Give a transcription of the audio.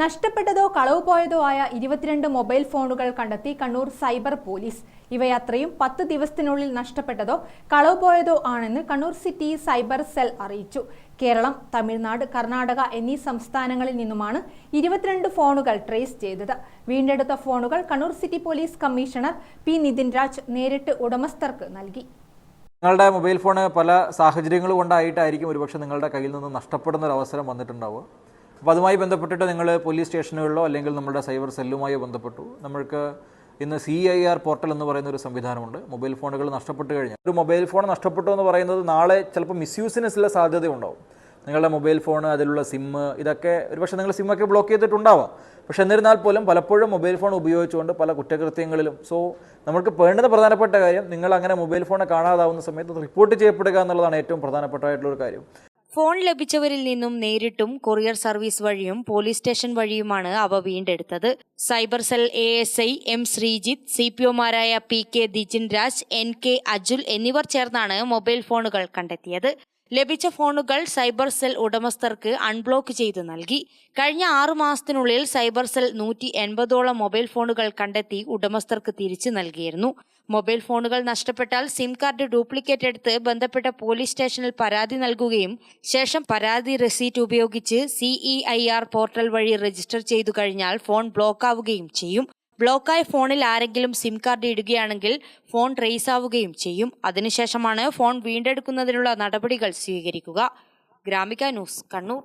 നഷ്ടപ്പെട്ടതോ കളവ് പോയതോ ആയ 22 മൊബൈൽ ഫോണുകൾ കണ്ടെത്തി കണ്ണൂർ സൈബർ പോലീസ്. ഇവയത്രയും 10 ദിവസത്തിനുള്ളിൽ നഷ്ടപ്പെട്ടതോ കളവ് പോയതോ ആണെന്ന് കണ്ണൂർ സിറ്റി സൈബർ സെൽ അറിയിച്ചു. കേരളം, തമിഴ്നാട്, കർണാടക എന്നീ സംസ്ഥാനങ്ങളിൽ നിന്നുമാണ് 22 ഫോണുകൾ ട്രേസ് ചെയ്തത്. വീണ്ടെടുത്ത ഫോണുകൾ Kannur city police commissioner P Nithin Raj നേരിട്ട് ഉടമസ്ഥർക്ക് നൽകി. നിങ്ങളുടെ മൊബൈൽ ഫോൺ പല സാഹചര്യങ്ങൾ കൊണ്ടായിട്ടായിരിക്കും ഒരുപക്ഷെ നിങ്ങളുടെ കയ്യിൽ നിന്ന് നഷ്ടപ്പെടുന്ന ഒരു അവസരം വന്നിട്ടുണ്ടാവുക. അപ്പോൾ അതുമായി ബന്ധപ്പെട്ടിട്ട് നിങ്ങൾ പോലീസ് സ്റ്റേഷനുകളിലോ അല്ലെങ്കിൽ നമ്മുടെ സൈബർ സെല്ലുമായി ബന്ധപ്പെട്ടു. നമ്മൾക്ക് ഇന്ന് CIR പോർട്ടൽ എന്ന് പറയുന്ന ഒരു സംവിധാനമുണ്ട്. മൊബൈൽ ഫോണുകൾ നഷ്ടപ്പെട്ട് കഴിഞ്ഞാൽ ഒരു മൊബൈൽ ഫോൺ നഷ്ടപ്പെട്ടു എന്ന് പറയുന്നത് നാളെ ചിലപ്പോൾ മിസ്യൂസിനുള്ള സാധ്യതയുണ്ടാവും. നിങ്ങളുടെ മൊബൈൽ ഫോൺ, അതിലുള്ള സിമ്മ്, ഇതൊക്കെ ഒരുപക്ഷെ നിങ്ങൾ സിമ്മൊക്കെ ബ്ലോക്ക് ചെയ്തിട്ടുണ്ടാവാം. പക്ഷെ എന്നിരുന്നാൽ പോലും പലപ്പോഴും മൊബൈൽ ഫോൺ ഉപയോഗിച്ചുകൊണ്ട് പല കുറ്റകൃത്യങ്ങളിലും നമുക്ക് വേണ്ടുന്ന പ്രധാനപ്പെട്ട കാര്യം, നിങ്ങൾ അങ്ങനെ മൊബൈൽ ഫോൺ കാണാതാവുന്ന സമയത്ത് റിപ്പോർട്ട് ചെയ്യപ്പെടുക എന്നുള്ളതാണ് ഏറ്റവും പ്രധാനപ്പെട്ടതായിട്ടുള്ളൊരു കാര്യം. ഫോൺ ലഭിച്ചവരിൽ നിന്നും നേരിട്ടും കൊറിയർ സർവീസ് വഴിയും പോലീസ് സ്റ്റേഷൻ വഴിയുമാണ് അവ വീണ്ടെടുത്തത്. Cyber cell ASI M Sreejith, CPOമാരായ PK ദിജിൻ രാജ്, NK അജുൽ എന്നിവർ ചേർന്നാണ് മൊബൈൽ ഫോണുകൾ കണ്ടെത്തിയത്. ലഭിച്ച ഫോണുകൾ സൈബർ സെൽ ഉടമസ്ഥർക്ക് അൺബ്ലോക്ക് ചെയ്തു നൽകി. കഴിഞ്ഞ 6 മാസത്തിനുള്ളിൽ സൈബർ സെൽ 180ഓളം മൊബൈൽ ഫോണുകൾ കണ്ടെത്തി ഉടമസ്ഥർക്ക് തിരിച്ചു നൽകിയിരുന്നു. മൊബൈൽ ഫോണുകൾ നഷ്ടപ്പെട്ടാൽ സിം കാർഡ് ഡ്യൂപ്ലിക്കേറ്റ് എടുത്ത് ബന്ധപ്പെട്ട പോലീസ് സ്റ്റേഷനിൽ പരാതി നൽകുകയും ശേഷം പരാതി റെസീറ്റ് ഉപയോഗിച്ച് CEIR പോർട്ടൽ വഴി രജിസ്റ്റർ ചെയ്തു കഴിഞ്ഞാൽ ഫോൺ ബ്ലോക്കാവുകയും ചെയ്യും. ബ്ലോക്കായ ഫോണിൽ ആരെങ്കിലും സിം കാർഡ് ഇടുകയാണെങ്കിൽ ഫോൺ ട്രേസ് ആവുകയും ചെയ്യും. അതിനുശേഷമാണ് ഫോൺ വീണ്ടെടുക്കുന്നതിനുള്ള നടപടികൾ സ്വീകരിക്കുക. ഗ്രാമിക ന്യൂസ്, കണ്ണൂർ.